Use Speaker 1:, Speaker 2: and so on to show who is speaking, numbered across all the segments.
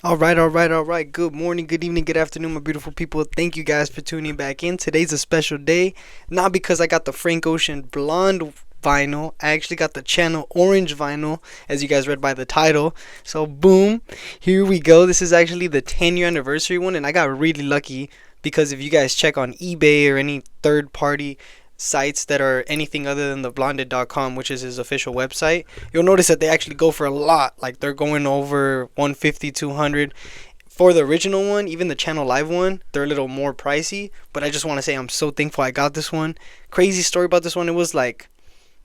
Speaker 1: All right. Good morning, good evening, good afternoon, my beautiful people. Thank you guys for tuning back in. Today's a special day, not because I got the Frank Ocean Blonde vinyl. I actually got the Channel Orange vinyl, as you guys read by the title. So, boom, here we go. This is actually the 10-year anniversary one, and I got really lucky because if you guys check on eBay or any third party sites that are anything other than the blonded.com, which is his official website, you'll notice that they actually go for a lot. Like they're going over 150, 200. For the original one, even the Channel Live one, they're a little more pricey. But I just want to say I'm so thankful I got this one. Crazy story about this one. It was like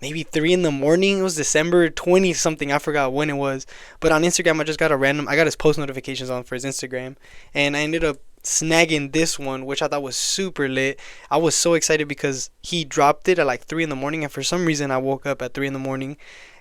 Speaker 1: maybe 3 in the morning. It was December 20 something. I forgot when it was. But on Instagram, I got his post notifications on for his Instagram. And I ended up snagging this one, which I thought was super lit. I was so excited because he dropped it at like 3 in the morning. And for some reason, I woke up at 3 in the morning,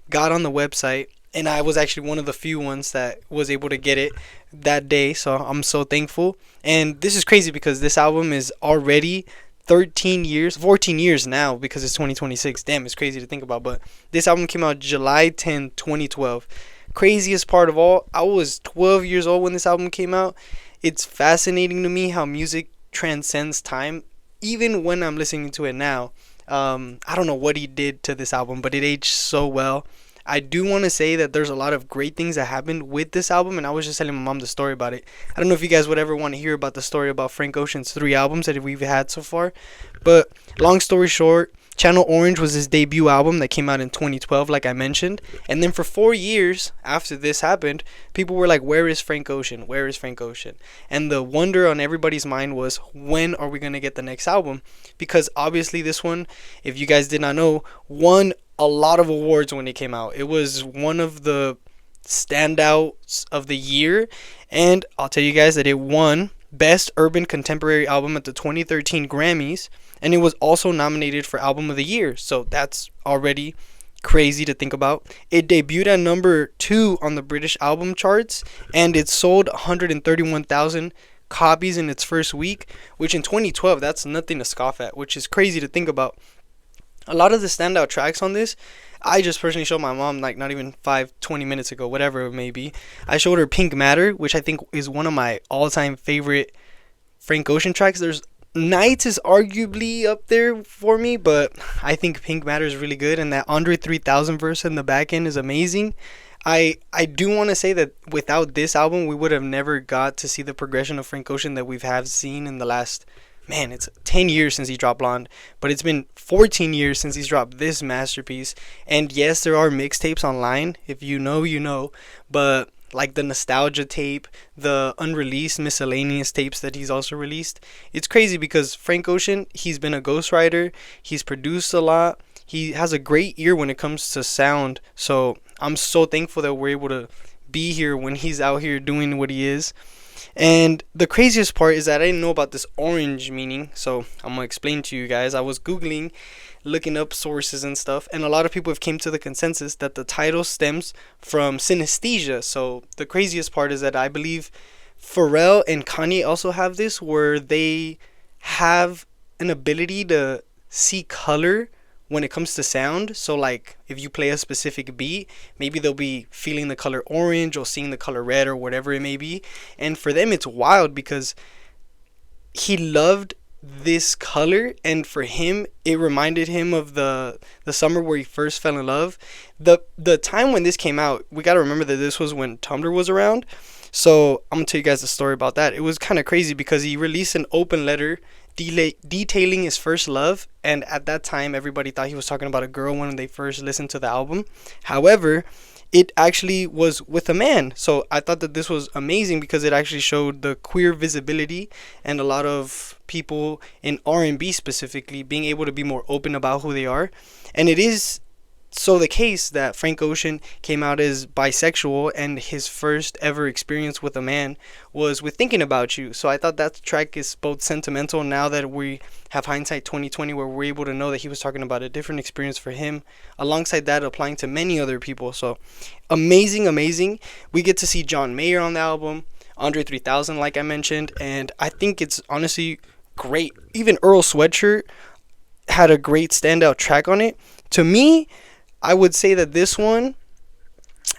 Speaker 1: got on the website, and I was actually one of the few ones that was able to get it that day. So I'm so thankful. And this is crazy because this album is already 13 years, 14 years now because it's 2026. Damn, it's crazy to think about. But this album came out July 10th, 2012. Craziest part of all, I was 12 years old when this album came out. It's fascinating to me how music transcends time. Even when I'm listening to it now, I don't know what he did to this album, but it aged so well. I do want to say that there's a lot of great things that happened with this album, and I was just telling my mom the story about it. I don't know if you guys would ever want to hear about the story about Frank Ocean's 3 albums that we've had so far, but long story short, Channel Orange was his debut album that came out in 2012, like I mentioned, and then for 4 years after this happened, people were like, "Where is Frank Ocean? Where is Frank Ocean?" And the wonder on everybody's mind was, when are we gonna get the next album? Because obviously this one, if you guys did not know, won a lot of awards when it came out. It was one of the standouts of the year, and I'll tell you guys that it won Best Urban Contemporary Album at the 2013 Grammys, and it was also nominated for Album of the Year. So that's already crazy to think about. It debuted at number 2 on the British album charts, and it sold 131,000 copies in its first week, which in 2012, that's nothing to scoff at, which is crazy to think about. A lot of the standout tracks on this, I just personally showed my mom like not even 20 minutes ago, whatever it may be. I showed her Pink Matter, which I think is one of my all-time favorite Frank Ocean tracks. There's Nights is arguably up there for me, but I think Pink Matter is really good, and that Andre 3000 verse in the back end is amazing. I do want to say that without this album, we would have never got to see the progression of Frank Ocean that we've have seen in the last, man, it's 10 years since he dropped Blonde, but it's been 14 years since he's dropped this masterpiece. And yes, there are mixtapes online. If you know, you know. But like the nostalgia tape, the unreleased miscellaneous tapes that he's also released. It's crazy because Frank Ocean, he's been a ghostwriter. He's produced a lot. He has a great ear when it comes to sound. So I'm so thankful that we're able to be here when he's out here doing what he is. And the craziest part is that I didn't know about this orange meaning, so I'm gonna explain to you guys. I was googling, looking up sources and stuff, and a lot of people have came to the consensus that the title stems from synesthesia. So the craziest part is that I believe Pharrell and Kanye also have this, where they have an ability to see color when it comes to sound. So like if you play a specific beat, maybe they'll be feeling the color orange or seeing the color red or whatever it may be. And for them it's wild because he loved this color, and for him it reminded him of the summer where he first fell in love. The time when this came out, we got to remember that this was when Tumblr was around. So I'm gonna tell you guys the story about that. It was kind of crazy because he released an open letter detailing his first love, and at that time everybody thought he was talking about a girl when they first listened to the album. However, it actually was with a man. So I thought that this was amazing because it actually showed the queer visibility and a lot of people in R&B specifically being able to be more open about who they are. And it is so the case that Frank Ocean came out as bisexual, and his first ever experience with a man was with Thinking About You. So I thought that track is both sentimental now that we have hindsight 2020, where we're able to know that he was talking about a different experience for him, alongside that applying to many other people. So amazing. We get to see John Mayer on the album, Andre 3000 like I mentioned, and I think it's honestly great. Even Earl Sweatshirt had a great standout track on it. To me, I would say that this one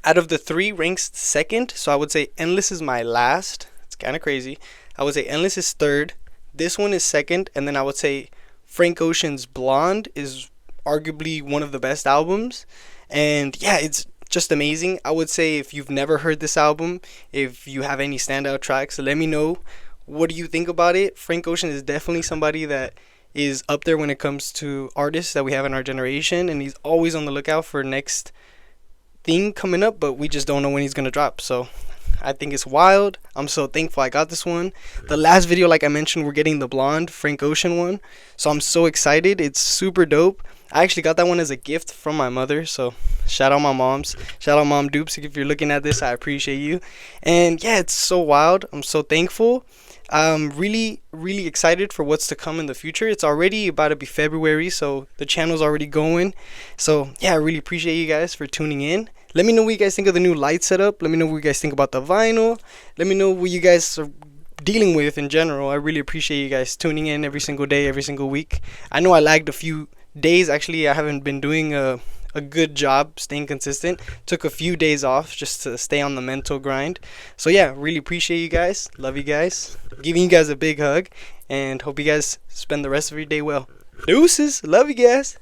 Speaker 1: Out of the three, ranks second. So I would say Endless is my last. It's kind of crazy. I would say Endless is third. This one is second, and then I would say Frank Ocean's Blonde is arguably one of the best albums. And yeah, it's just amazing. I would say if you've never heard this album, if you have any standout tracks, let me know. What do you think about it? Frank Ocean is definitely somebody that is up there when it comes to artists that we have in our generation, and he's always on the lookout for next thing coming up, but we just don't know when he's gonna drop. So I think it's wild. I'm so thankful I got this one. The last video, like I mentioned, we're getting the Blonde Frank Ocean one, so I'm so excited. It's super dope. I actually got that one as a gift from my mother, so shout out my moms. Shout out Mom Dupes. If you're looking at this, I appreciate you. And yeah, it's so wild. I'm so thankful. I'm really, really excited for what's to come in the future. It's already about to be February, so the channel's already going. So yeah, I really appreciate you guys for tuning in. Let me know what you guys think of the new light setup. Let me know what you guys think about the vinyl. Let me know what you guys are dealing with in general. I really appreciate you guys tuning in every single day, every single week. I know I lagged a few days. Actually, I haven't been doing a good job staying consistent. Took a few days off just to stay on the mental grind. So yeah, really appreciate you guys. Love you guys. Giving you guys a big hug, and hope you guys spend the rest of your day well. Deuces. Love you guys.